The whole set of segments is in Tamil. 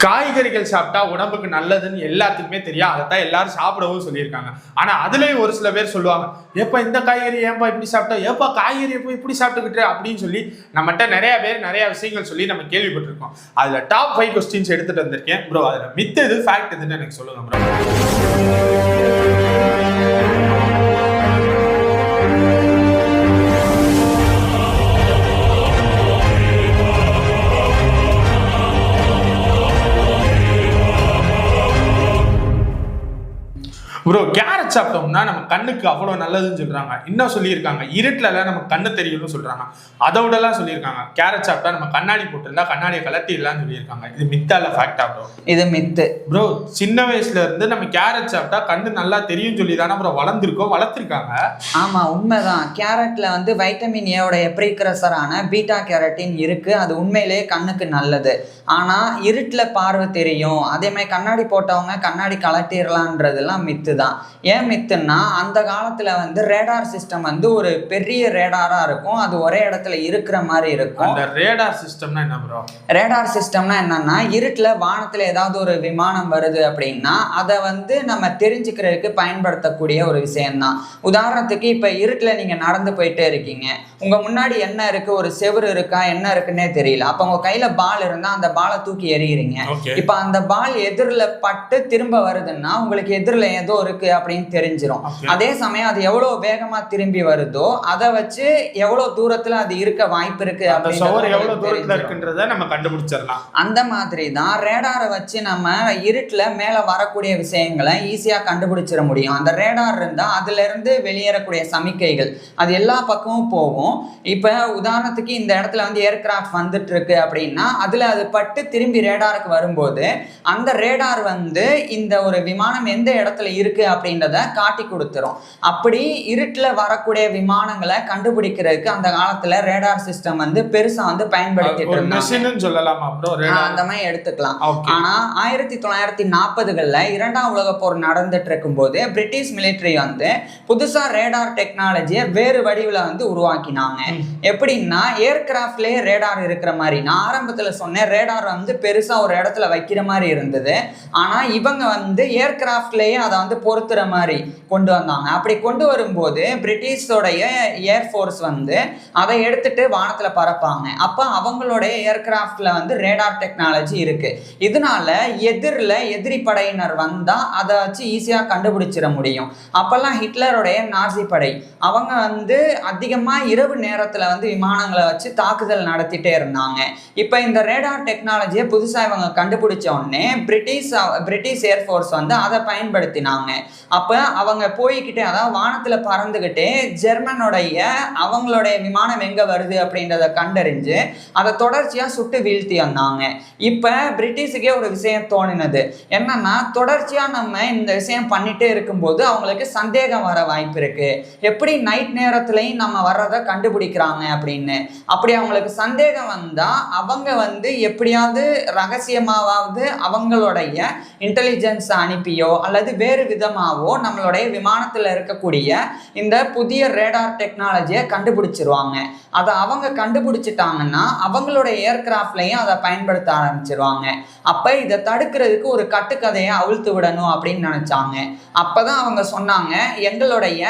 காய்கறிகள் சாப்பிட்டா உடம்புக்கு நல்லதுன்னு எல்லாத்துக்குமே தெரியும். அதைத்தான் எல்லாரும் சாப்பிடவும் சொல்லியிருக்காங்க. ஆனா அதுலயும் ஒரு சில பேர் சொல்லுவாங்க, ஏப்பா இந்த காய்கறி ஏன்பா இப்படி சாப்பிட்டா, ஏப்பா காய்கறி எப்போ இப்படி சாப்பிட்டுக்கிட்டு அப்படின்னு சொல்லி நம்மகிட்ட நிறைய பேர் நிறைய விஷயங்கள் சொல்லி நம்ம கேள்விப்பட்டிருக்கோம். அதுல டாப் 5 கொஸ்டின்ஸ் எடுத்துட்டு வந்திருக்கேன் ப்ரோ. அதுல மித்து எது ஃபேக்ட் எதுன்னு எனக்கு சொல்லுங்க ப்ரோ. ப்ரோ, கேரட் சாப்பிட்டோம்னா நம்ம கண்ணுக்கு அவ்வளோ நல்லதுன்னு சொல்றாங்க. இன்னும் சொல்லியிருக்காங்க இருட்டுலலாம் நம்ம கண்ணு தெரியும்னு சொல்றாங்க. அதை விடலாம் சொல்லியிருக்காங்க கேரட் சாப்பிட்டா நம்ம கண்ணாடி போட்டுருந்தா கண்ணாடியை கலட்டிடலாம்னு சொல்லியிருக்காங்க. இது மித்தா இல்லை ஃபேக்டா ப்ரோ? இது மித்து ப்ரோ. சின்ன வயசுல இருந்து நம்ம கேரட் சாப்பிட்டா கண்ணு நல்லா தெரியும் சொல்லி தானே ப்ரோ வளர்த்துருக்காங்க. ஆமா, உண்மைதான். கேரட்ல வந்து வைட்டமின் ஏவோட ப்ரீக்ரஸரான பீட்டா கேரட்டின் இருக்கு. அது உண்மையிலேயே கண்ணுக்கு நல்லது. ஆனா இருட்டுல பார்வை தெரியும், அதே மாதிரி கண்ணாடி போட்டவங்க கண்ணாடி கலட்டிடலான்றதுலாம் மித்து தான். ஏன் மித்துன்னா, அந்த காலத்துல வந்து ரேடார் சிஸ்டம் வந்து ஒரு பெரிய ரேடாரா இருக்கும். அது ஒரே இடத்துல இருக்கிற மாதிரி இருக்கும். அந்த ரேடார் சிஸ்டம்னா என்ன ப்ரோ? ரேடார் சிஸ்டம்னா என்னன்னா, இருட்டுல வானத்துல ஏதாவது ஒரு விமானம் வருது அப்படின்னா அதை வந்து நம்ம தெரிஞ்சுக்கிறதுக்கு பயன்படுத்தக்கூடிய ஒரு விஷயம்தான். உதாரணத்துக்கு இப்ப இருட்டுல நீங்க நடந்து போயிட்டே இருக்கீங்க, உங்க முன்னாடி என்ன இருக்கு, ஒரு செவுரு இருக்கா, என்ன இருக்குன்னே தெரியல. அப்ப உங்க கையில பால் இருந்தா அந்த பாலை தூக்கி எறிகிறீங்க. இப்ப அந்த பால் எதிரில பட்டு திரும்ப வருதுன்னா உங்களுக்கு எதிரில ஏதோ இருக்கு அப்படின்னு தெரிஞ்சிடும். அதே சமயம் அது எவ்வளவு வேகமா திரும்பி வருதோ அதை வச்சு எவ்வளவு தூரத்துல அது இருக்க வாய்ப்பு இருக்கு அப்படின்றத நம்ம கண்டுபிடிச்சிடலாம். அந்த மாதிரி தான் ரேடாரை வச்சு நம்ம இருட்டுல மேல வரக்கூடிய விஷயங்களை ஈஸியா கண்டுபிடிச்சிட முடியும். அந்த ரேடார் இருந்தா அதுல இருந்து வெளியேறக்கூடிய சமிக்கைகள் அது எல்லா பக்கமும் போகும். இப்ப உதாரணத்துக்கு இந்த இடத்துல வந்து ஏர்கிராஃப்ட் வந்துட்டு இருக்கு அப்படின்னா அதுல அது பட்டு திரும்பி ரேடாருக்கு வரும்போது அந்த ரேடார் வந்து இந்த ஒரு விமானம் எந்த இடத்துல இருக்கு அப்படின்றத காட்டி கொடுத்துரும். அப்படி இருட்டுல வரக்கூடிய விமானங்களை கண்டுபிடிக்கிறதுக்கு அந்த காலத்துல ரேடார் சிஸ்டம் வந்து பெருசா வந்து பயன்படுத்திட்டு அந்த மாதிரி எடுத்துக்கலாம். ஆனா 1940களில் 2ஆம் உலக போர் நடந்துட்டு இருக்கும் போது பிரிட்டிஷ் மிலிட்டரி வந்து புதுசா ரேடார் டெக்னாலஜியை வேறு வடிவில் வந்து உருவாக்கினாங்க. எப்படின்னா, ஏர்கிராஃப்ட்லயே ரேடார் இருக்கிற மாதிரி. நான் ஆரம்பத்துல சொன்னேன், ரேடார் வந்து பெருசா ஒரு இடத்துல வைக்கிற மாதிரி இருந்தது. ஆனா இவங்க வந்து ஏர்கிராஃப்ட்லயே அதை வந்து பொறுத்துற மாதிரி கொண்டு வந்தாங்க. அப்படி கொண்டு வரும்போது பிரிட்டிஷோடைய ஏர்ஃபோர்ஸ் வந்து அதை எடுத்துட்டு வானத்துல பறப்பாங்க. அப்ப அவங்களுடைய ஏர்கிராஃப்ட்ல வந்து ரேடார் டெக்னாலஜி இருக்கு. இதனால எதிரி படையினர் வந்தா அதை வச்சு ஈஸியா கண்டுபிடிச்சிட முடியும். அப்பெல்லாம் ஹிட்லருடைய நாசி படை அவங்க வந்து அதிகமா இரவு நேரத்துல வந்து விமானங்களை வச்சு தாக்குதல் நடத்திட்டே இருந்தாங்க. இப்ப இந்த ரேடார் டெக்னாலஜியை புதுசா இவங்க கண்டுபிடிச்ச உடனே பிரிட்டிஷ் ஏர்ஃபோர்ஸ் வந்து அதை பயன்படுத்தினாங்க. அப்ப அவங்க போய்கிட்டே, அதாவது வானத்துல பறந்துகிட்டே ஜெர்மனுடைய அவங்களுடைய விமானம் எங்க வருது அப்படின்றத கண்டறிஞ்சு அதை தொடர்ச்சியா சுட்டு வீழ்த்தி வந்தாங்க. இப்ப பிரிட்டிஷுக்கே ஒரு விஷயம் தோணினது என்னன்னா, தொடர்ச்சியா நம்ம இந்த விஷயம் பண்ணிட்டே இருக்கும்போது அவங்களுக்கு சந்தேகம் வர வாய்ப்பு இருக்கு. எப்படி நைட் நேரத்துலயும் நம்ம வர்றதை கண்டுபிடிக்கிறாங்க அப்படின்னு. அப்படி அவங்களுக்கு சந்தேகம் வந்தா அவங்க வந்து எப்படியாவது ரகசியமாவது அவங்களுடைய இன்டெலிஜென்ஸ் அனுப்பியோ அல்லது வேறு விதமாவோ நம்மளுடைய விமானத்துல இருக்கக்கூடிய இந்த புதிய ரேடார் டெக்னாலஜியை கண்டுபிடிச்சிருவாங்க. அதை அவங்க கண்டுபிடிச்சிட்டாங்கன்னா அவங்களுடைய ஏர்கிராஃப்ட்லையும் அதை பயன்படுத்த ஆரம்பிச்சிருவாங்க. அப்ப இதை தடுக்கிறதுக்கு ஒரு கட்டுக்கதையை அவிழ்த்து விடணும் அப்படின்னு நினைச்சாங்க. அப்பதான் அவங்க சொன்னாங்க, எங்களுடைய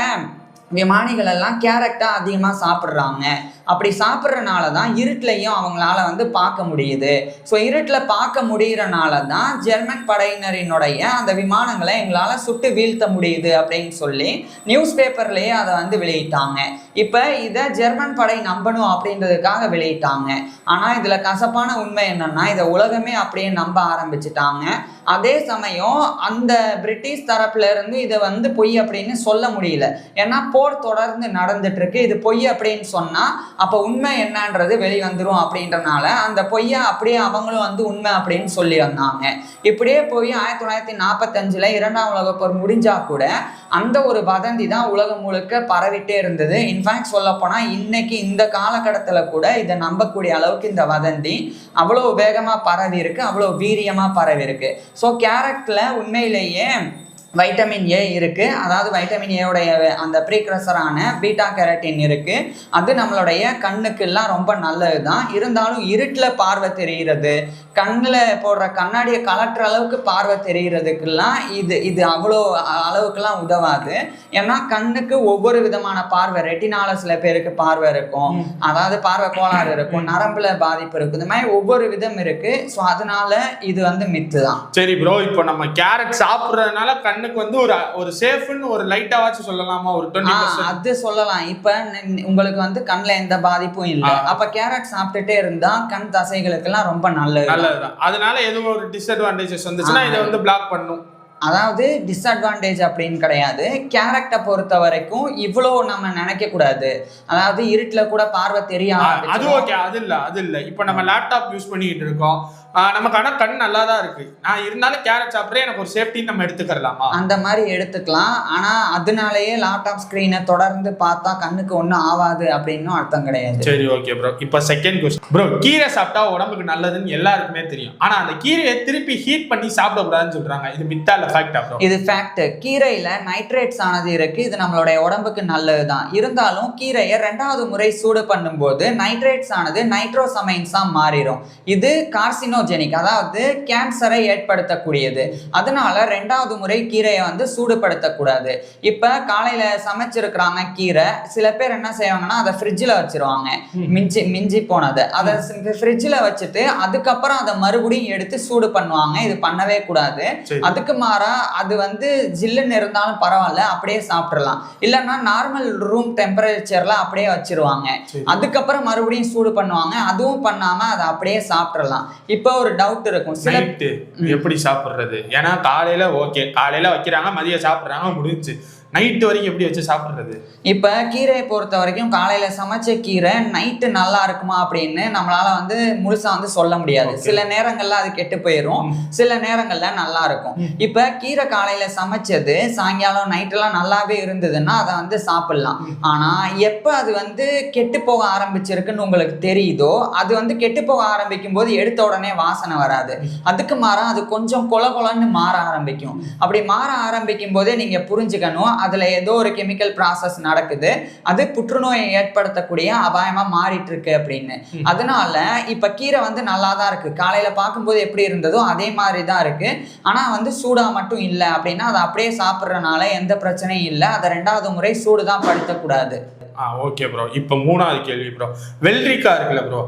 விமானிகள் எல்லாம் கேரட்டா அதிகமா சாப்பிட்றாங்க. அப்படி சாப்பிட்றனால தான் இருட்டுலையும் அவங்களால வந்து பார்க்க முடியுது. ஸோ இருட்டில் பார்க்க முடிகிறனால தான் ஜெர்மன் படையினரினுடைய அந்த விமானங்களை எங்களால் சுட்டு வீழ்த்த முடியுது அப்படின்னு சொல்லி நியூஸ் பேப்பர்லேயே அதை வந்து வெளியிட்டாங்க. இப்போ இதை ஜெர்மன் படை நம்பணும் அப்படின்றதுக்காக வெளியிட்டாங்க. ஆனால் இதில் கசப்பான உண்மை என்னன்னா, இதை உலகமே அப்படியே நம்ப ஆரம்பிச்சுட்டாங்க. அதே சமயம் அந்த பிரிட்டிஷ் தரப்புல இருந்து இதை வந்து பொய் அப்படின்னு சொல்ல முடியல. ஏன்னா போர் தொடர்ந்து நடந்துட்டு இருக்கு. இது பொய் அப்படின்னு சொன்னா அப்ப உண்மை என்னன்றது வெளிவந்துரும் அப்படின்றனால அந்த பொய்யை அப்படியே அவங்களும் வந்து உண்மை அப்படின்னு சொல்லி வந்தாங்க. இப்படியே போய் 1945ல் 2ஆம் உலக போர் முடிஞ்சா கூட அந்த ஒரு வதந்தி தான் உலகம் முழுக்க பரவிட்டே இருந்தது. இன்ஃபேக்ட் சொல்ல போனா இன்னைக்கு இந்த காலகட்டத்துல கூட இதை நம்பக்கூடிய அளவுக்கு இந்த வதந்தி அவ்வளோ வேகமா பரவி இருக்கு, அவ்வளோ வீரியமா பரவி இருக்கு. ஸோ கேரட்ல உண்மையிலேயே வைட்டமின் ஏ இருக்கு, அதாவது வைட்டமின் ஏவுடைய அந்த ப்ரீக்ரஸரான பீட்டா கேரட்டின் இருக்கு. அது நம்மளுடைய கண்ணுக்கெல்லாம் ரொம்ப நல்லது தான். இருந்தாலும் இருட்டில் பார்வை தெரிகிறது, கண்ணில் போடுற கண்ணாடியை கலட்டுற அளவுக்கு பார்வை தெரிகிறதுக்கெல்லாம் இது அவ்வளோ அளவுக்குலாம் உதவாது. ஏன்னா கண்ணுக்கு ஒவ்வொரு விதமான பார்வை, ரெட்டினால சில பேருக்கு பார்வை இருக்கும், அதாவது பார்வை கோளாறு இருக்கும், நரம்புல பாதிப்பு இருக்கும், இந்த மாதிரி ஒவ்வொரு விதம் இருக்கு. ஸோ அதனால இது வந்து மித்து தான். சரி ப்ரோ, இப்போ நம்ம கேரட் சாப்பிட்றதுனால கண்ணுக்கு வந்து ஒரு சேஃப்னு ஒரு லைட்டாவாச்சும் சொல்லலாமா? ஒரு 20% அது சொல்லலாம். இப்ப உங்களுக்கு வந்து கண்ணுல எந்த பாதிப்பும் இல்லை, அப்ப கேரட் சாப்பிட்டுட்டே இருந்தா கண் தசைகளுக்கெல்லாம் ரொம்ப நல்லதுதான். அதனால எதுவும் ஒரு டிஸ்அட்வான்டேஜஸ் வந்துச்சுன்னா இதை வந்து பிளாக் பண்ணும். அதாவது டிஸ்அட்வான்டேஜ் அப்படின்னு கிடையாது. கேரக்டரை பொறுத்த வரைக்கும் இவ்வளோ நம்ம நினைக்க கூடாது. அதாவது இருட்டில் கூட பார்வை தெரியாது, அது ஓகே, அது இல்லை. இப்போ நம்ம லேப்டாப் யூஸ் பண்ணிட்டு இருக்கோம், நமக்கு ஆனால் கண் நல்லா தான் இருக்கு, நான் இருந்தாலும் கேரட் சாப்பிட்றேன், எனக்கு ஒரு சேஃப்டின்னு நம்ம எடுத்துக்கலாமா? அந்த மாதிரி எடுத்துக்கலாம். ஆனால் அதனாலேயே லேப்டாப் ஸ்க்ரீனை தொடர்ந்து பார்த்தா கண்ணுக்கு ஒன்றும் ஆகாது அப்படின்னு அர்த்தம் கிடையாது. சரி ஓகே ப்ரோ. இப்போ செகண்ட் கொஸ்டின் ப்ரோ, கீரை சாப்பிட்டா உடம்புக்கு நல்லதுன்னு எல்லாருக்குமே தெரியும், ஆனால் அந்த கீரையை திருப்பி ஹீட் பண்ணி சாப்பிடக்கூடாதுன்னு சொல்றாங்க. இது மித்தா இல்ல ஃபேக்டா ப்ரோ? இது ஃபேக்ட். கீரையில நைட்ரேட்ஸ் ஆனது இருக்கு, இது நம்மளுடைய உடம்புக்கு நல்லது தான். இருந்தாலும் கீரையை 2வது முறை சூடு பண்ணும்போது நைட்ரேட்ஸ் ஆனது நைட்ரோசமைன்ஸா மாறிடும். இது கார்சினோஜெனிக், அதாவது கேன்சரை ஏற்படுத்தக்கூடியது. அதனால 2வது முறை கீரையை வந்து சூடுபடுத்தக்கூடாது. இப்ப காலையில சமைச்சிருக்கிறாங்க கீரை, சில பேர் என்ன செய்வாங்கன்னா அதை ஃப்ரிட்ஜில் வச்சிருவாங்க, மிஞ்சி போனதை அதை ஃப்ரிட்ஜில் வச்சுட்டு அதுக்கப்புறம் அதை மறுபடியும் எடுத்து சூடு பண்ணுவாங்க. இது பண்ணவே கூடாது. அதுக்கு மாறா அது வந்து ஜில்லுன்னு இருந்தாலும் பரவாயில்ல, அப்படியே சாப்பிடலாம். இல்லைன்னா நார்மல் ரூம் டெம்பரேச்சர்ல அப்படியே வச்சிருவாங்க, அதுக்கப்புறம் மறுபடியும் சூடு பண்ணுவாங்க. அதுவும் பண்ணாம அதை அப்படியே சாப்பிடலாம். இப்போ ஒரு டவுட் இருக்கும், எப்படி சாப்பிடுறது? ஏன்னா காலையில ஓகே, காலையில வைக்கிறாங்க, மதியம் சாப்பிடுறாங்க, முடிஞ்சு நைட்டு வரைக்கும் எப்படி வச்சு சாப்பிட்றது? இப்போ கீரையை பொறுத்த வரைக்கும் காலையில் சமைச்ச கீரை நைட்டு நல்லா இருக்குமா அப்படின்னு நம்மளால வந்து முழுசாக வந்து சொல்ல முடியாது. சில நேரங்களில் அது கெட்டு போயிடும், சில நேரங்களில் நல்லா இருக்கும். இப்போ கீரை காலையில் சமைச்சது சாயங்காலம் நைட்டெல்லாம் நல்லாவே இருந்ததுன்னா அதை வந்து சாப்பிட்லாம். ஆனால் எப்போ அது வந்து கெட்டு போக ஆரம்பிச்சிருக்குன்னு உங்களுக்கு தெரியுதோ, அது வந்து கெட்டு போக ஆரம்பிக்கும் போது எடுத்த உடனே வாசனை வராது, அதுக்கு மாறா அது கொஞ்சம் கொலன்னு மாற ஆரம்பிக்கும். அப்படி மாற ஆரம்பிக்கும் போதே நீங்கள் புரிஞ்சுக்கணும் அதுல ஏதோ ஒரு கெமிக்கல் ப்ராசஸ் நடக்குது, அது புற்றுநோயை ஏற்படுத்தக்கூடிய அபாயமா மாறிட்டு இருக்கு அப்படின்னு. அதனால இப்ப கீரை வந்து நல்லா தான் இருக்கு, காலையில பார்க்கும்போது எப்படி இருந்ததோ அதே மாதிரி தான் இருக்கு. ஆனா வந்து சூடா மட்டும் இல்லை அப்படின்னா அதை அப்படியே சாப்பிட்றதுனால எந்த பிரச்சனையும் இல்லை. அதை 2வது முறை சூடு தான் படுத்தக்கூடாது. Okay bro. இப்போ 3வது கேள்வி ப்ரோ, வெள்ளரிக்காய் இருக்குல்ல ப்ரோ,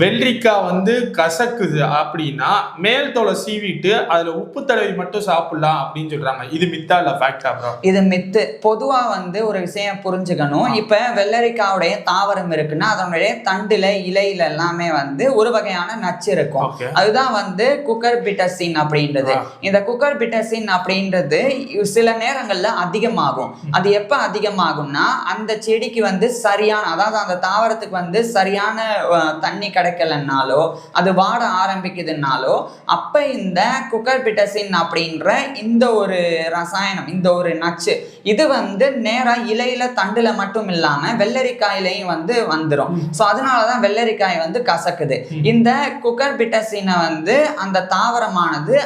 வெள்ளரிக்காய் வந்து கசக்குது அப்படின்னா மேல் தோலை சீவிட்டு அதுல உப்பு தடவி மட்டும் சாப்பிடலாம் அப்படின்னு சொல்றாங்க. இது மித்தா இல்ல ஃபேக்டா ப்ரோ? இது மித்து. பொதுவா வந்து ஒரு விஷயம் புரிஞ்சுக்கணும். இப்ப வெள்ளரிக்காவுடைய தாவரம் இருக்குன்னா அதனுடைய தண்டுல இலையில எல்லாமே வந்து ஒரு வகையான நச்சு இருக்கும். அதுதான் வந்து குக்கர்பிட்டசின் அப்படின்றது. இந்த குக்கர்பிட்டசின் அப்படின்றது சில நேரங்கள்ல அதிகமாகும். அது எப்ப அதிகமாகும்னா அந்த செடிக்கு வந்து சரியான, அதாவது அந்த தாவரத்துக்கு வந்து சரியான தண்ணி கிடைக்கலன்னாலோ அது வாட ஆரம்பிக்குதுன்னாலோ அப்ப இந்த குக்கர்பிட்டசின் அப்படின்ற இந்த ஒரு ரசாயனம், இந்த ஒரு நச்சு, இது வந்து நேரா இலையில தண்டுல மட்டும் இல்லாம வெள்ளரிக்காயிலையும் வந்து வந்துடும். ஸோ அதனாலதான் வெள்ளரிக்காய் வந்து கசக்குது. இந்த குக்கர்பிட்டசினை வந்து அந்த தாவரமானது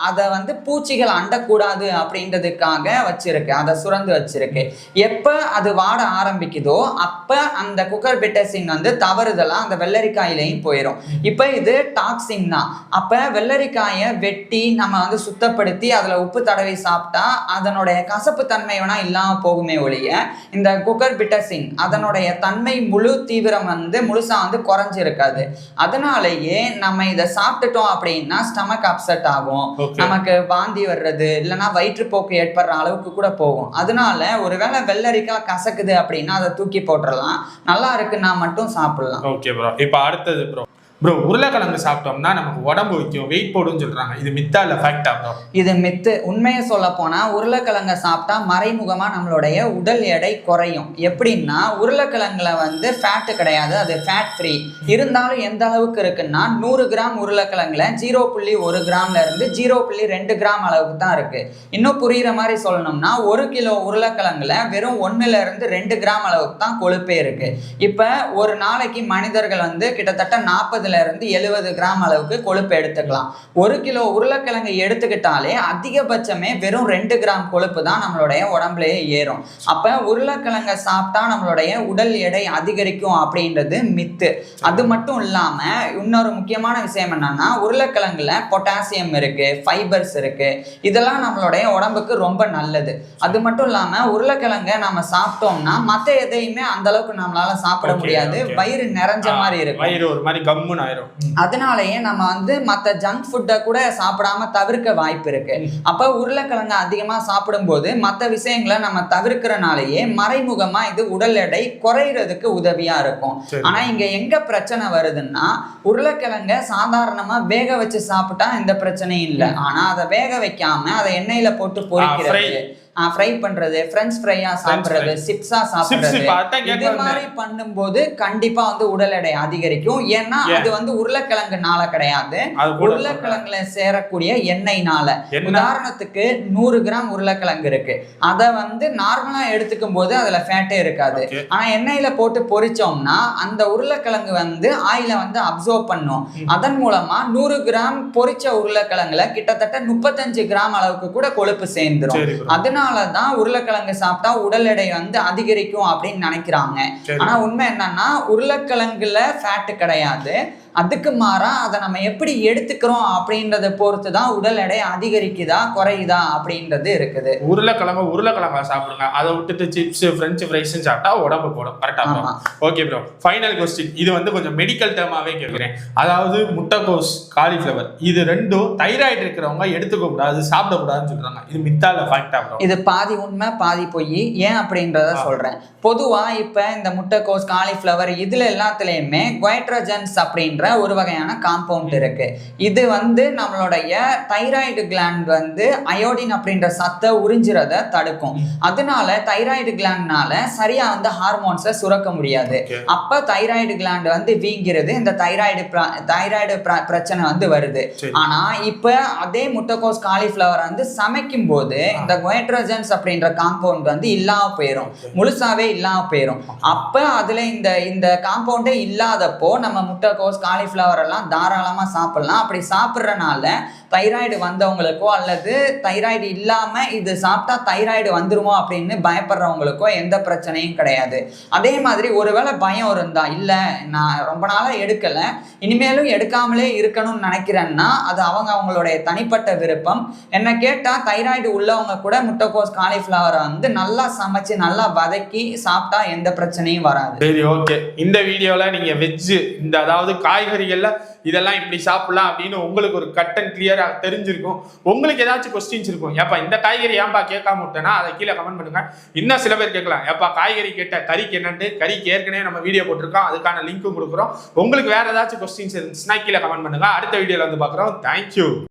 அதை வந்து பூச்சிகள் அண்டக்கூடாது அப்படின்றதுக்காக வச்சிருக்கு, அதை சுரந்து வச்சிருக்கு. எப்ப அது வாட ஆரம்பிக்குதோ அப்ப அந்த குக்கர்பிட்டசின் வந்து தவறுதலா அந்த வெள்ளரிக்காயிலையும் போயிடும். இப்ப இது டாக்ஸின் தான். அப்ப வெள்ளரிக்காயை வெட்டி நம்ம வந்து சுத்தப்படுத்தி அதுல உப்பு தடவி சாப்பிட்டா அதனுடைய கசப்பு தன்மை வேணா இல்லாம போகுமே ஒழிய இந்த குக்கர்பிட்டசின் அதனுடைய தன்மை முழு தீவிரம் வந்து முழுசா வந்து குறைஞ்சிருக்காது. அதனாலேயே நம்ம இதை சாப்பிட்டுட்டோம் அப்படின்னா ஸ்டமக் அப்செட் ஆகும், நமக்கு வாந்தி வர்றது இல்லைன்னா வயிற்றுப்போக்கு ஏற்படுற அளவுக்கு கூட போகும். அதனால ஒருவேளை வெள்ளரிக்காய் கசக்குது அப்படின்னா அதை தூக்கி போட்டுடலாம், நல்லா இருக்குன்னா மட்டும் சாப்பிடலாம். Okay bro. இப்போ அடுத்தது ப்ரோ, உருளைக்கிழங்கு சாப்பிட்டோம்னா நமக்கு உடம்பு வைக்கும், வெயிட் போடுன்னு சொல்றாங்க. இது மித்தா இல்ல ஃபேக்டா ப்ரோ? இது மித்து. உண்மையை சொல்ல போனா உருளைக்கிழங்க சாப்பிட்டா மறைமுகமா நம்மளுடைய உடல் எடை குறையும். எப்படின்னா உருளைக்கிழங்குல வந்து ஃபேட்டு கிடையாது, அது ஃபேட் ஃப்ரீ. இருந்தாலும் எந்த அளவுக்கு இருக்குன்னா 100 கிராம் உருளைக்கிழங்குல 0.1 கிராம்ல இருந்து 0.2 கிராம் அளவுக்கு தான் இருக்கு. இன்னும் புரியுற மாதிரி சொல்லணும்னா 1 கிலோ உருளைக்கிழங்குல வெறும் 1ல இருந்து 2 கிராம் அளவுக்கு தான் கொழுப்பே இருக்கு. இப்ப ஒரு நாளைக்கு மனிதர்கள் வந்து கிட்டத்தட்ட 40 60 இருந்து 70 கிராம் அளவுக்கு கொழுப்பு எடுத்துக்கலாம். 1 கிலோ உருளைக்கிழங்கு எடுத்துக்கிட்டாலே அதிகபட்சமே வெறும் 2 கிராம் கொழுப்பு தான் நம்மளுடைய உடம்புலயே ஏறும். அப்ப உருளைக்கிழங்க சாப்பிட்டா நம்மளுடைய உடல் எடை அதிகரிக்கும் அப்படின்றது மித்து. அது மட்டும் இல்லாம இன்னொரு முக்கியமான விஷயம் என்னன்னா, உருளைக்கிழங்குல பொட்டாசியம் இருக்கு, ஃபைபர்ஸ் இருக்கு, இதெல்லாம் நம்மளுடைய உடம்புக்கு ரொம்ப நல்லது. அது மட்டும் இல்லாம உருளைக்கிழங்க நம்ம சாப்பிட்டோம்னா மத்த எதையுமே அந்த அளவுக்கு நம்மளால சாப்பிட முடியாது, வயிறு நிறைஞ்ச மாதிரி இருக்கும், வயிறு ஒரு மாதிரி கம்முன்னு ஆயிரும். அதனாலயே நம்ம மத்த ஜங்க் ஃபுட்டை கூட சாப்பிடாம தவிர்க்க வாய்ப்பு இருக்கு. அப்ப உருளைக்கிழங்கு அதிகமா சாப்பிடும்போது மத்த விஷயங்களை நம்ம தவிர்க்கிறனாலேயே மறைமுகமா இது உடல் எடை குறைகிறதுக்கு உதவியா இருக்கும். ஆனா இங்க எங்க பிரச்சனை வருதுன்னா, உருளைக்கிழங்க சாதாரணமா வேக வச்சு சாப்பிட்டா எந்த பிரச்சனையும் இல்லை. ஆனா அதை வேக வைக்காம அதை எண்ணெயில போட்டு பொரிக்கிறது, ஃப்ரை பண்றது, பிரெஞ்ச் ஃப்ரையா சாப்பிடுறது, சிப்ஸா சாப்பிடுறது, இது மாதிரி பண்ணும்போது கண்டிப்பா உடல் எடை அதிகரிக்கும். ஏன்னா அது உருளைக்கிழங்குனால கிடையாது, உருளைக்கிழங்குல சேரக்கூடிய எண்ணெய்னால. உதாரணத்துக்கு 100 கிராம் உருளைக்கிழங்கு இருக்கு, அதை நார்மலா எடுத்துக்கும் போது அதுல ஃபேட்டே இருக்காது. ஆனா எண்ணெயில போட்டு பொரிச்சோம்னா அந்த உருளைக்கிழங்கு ஆயில அப்சர்வ் பண்ணும். அதன் மூலமா 100 கிராம் பொரிச்ச உருளைக்கிழங்குல கிட்டத்தட்ட 35 கிராம் அளவுக்கு கூட கொழுப்பு சேர்ந்துரும். அதனாலதான் உருளைக்கிழங்கு சாப்பிட்டா உடல் எடை அதிகரிக்கும் அப்படின்னு நினைக்கிறாங்க. ஆனா உண்மை என்னன்னா, உருளைக்கிழங்குல ஃபேட் கிடையாது, அதுக்கு மாறா அதை நம்ம எப்படி எடுத்துக்கிறோம் அப்படின்றத பொறுத்து தான் உடல் எடை அதிகரிக்குதா குறையுதா அப்படின்றது இருக்குது. உருளைக்கிழங்கா சாப்பிடுங்க, அதை விட்டுட்டு சிப்ஸ் பிரெஞ்சு ஃப்ரைஸ் சாப்பிட்டா உடம்பு போடும். கரெக்டா? Okay bro, final question. இது கொஞ்சம் மெடிக்கல் டேர்மாவே கேட்கிறேன். அதாவது முட்டைக்கோஸ், காலிஃபிளவர், இது ரெண்டும் தைராய்டு இருக்கிறவங்க எடுத்துக்க கூடாது, சாப்பிடக்கூடாதுன்னு சொல்றாங்க. இது மித்தா இல்ல ஃபேக்டா ப்ரோ? இது பாதி உண்மை பாதி பொய். ஏன் அப்படின்றத சொல்றேன். பொதுவா இப்ப இந்த முட்டைக்கோஸ், காலிஃபிளவர் இதுல எல்லாத்துலயுமே குவைட்ரஜன்ஸ் அப்படின்ற ஒரு வகையான காம்பவுண்ட் இருக்கு. இது நம்மளுடைய தைராய்டு கிளாண்ட் அயோடின் அப்படின்ற சத்தை உறிஞ்சுறத தடுக்கும். அதனால தைராய்டு கிளாண்ட்னால சரியா ஹார்மோன்ஸை சுரக்க முடியாது. அப்ப தைராய்டு கிளாண்ட் வீங்கிறது, இந்த தைராய்டு பிரச்சனை வருது. ஆனா இப்ப அதே முட்டைக்கோஸ், காலிஃபிளவர் சமைக்கும் போது இந்த குவைட்ரஜன்ஸ் அப்படின்ற காம்பவுண்ட் இல்லாம போயிடும், முழுசாவே இல்லாம போயிடும். அப்ப அதுல இந்த காம்பவுண்டே இல்லாதப்போ நம்ம முட்டைக்கோஸ், காலிஃபிளவர் எல்லாம் தாராளமா சாப்பிடலாம். அப்படி சாப்பிட்றனால தைராய்டு வந்தவங்களுக்கோ அல்லது தைராய்டு இல்லாம இது சாப்பிட்டா தைராய்டு வந்துருமோ அப்படின்னு பயப்படுறவங்களுக்கோ எந்த பிரச்சனையும் கிடையாது. அதே மாதிரி ஒருவேளை பயம் இருந்தா, இல்ல நான் ரொம்ப நாளா எடுக்கல, இனிமேலும் எடுக்காமலே இருக்கணும்னு நினைக்கிறேன்னா அது அவங்களுடைய தனிப்பட்ட விருப்பம். என்ன கேட்டா தைராய்டு உள்ளவங்க கூட முட்டைக்கோஸ், காலிஃபிளவரை நல்லா சமைச்சு நல்லா வதக்கி சாப்பிட்டா எந்த பிரச்சனையும் வராது. சரி, ஓகே. இந்த வீடியோல நீங்க வெஜ், இந்த அதாவது காய்கறிகள்ல இதெல்லாம் இப்படி சாப்பிடலாம் அப்படின்னு உங்களுக்கு ஒரு கட் அண்ட் கிளியரா தெரிஞ்சிருக்கும். உங்களுக்கு ஏதாச்சும் கொஸ்டின்ஸ் இருக்கும், ஏப்பா இந்த காய்கறி ஏன்பா கேட்காம விட்டேன்னா அதை கீழே கமெண்ட் பண்ணுங்க. இன்னும் சில பேர் கேட்கலாம், ஏப்பா காய்கறி கேட்ட கறிக்கு என்னன்னு, கறிக்கு ஏற்கனவே நம்ம வீடியோ போட்டிருக்கோம், அதுக்கான லிங்க்கும் கொடுக்குறோம். உங்களுக்கு வேற ஏதாச்சும் கொஸ்டின்ஸ் இருந்துச்சுன்னா கீழே கமெண்ட் பண்ணுங்க. அடுத்த வீடியோல பார்க்குறோம். தேங்க்யூ.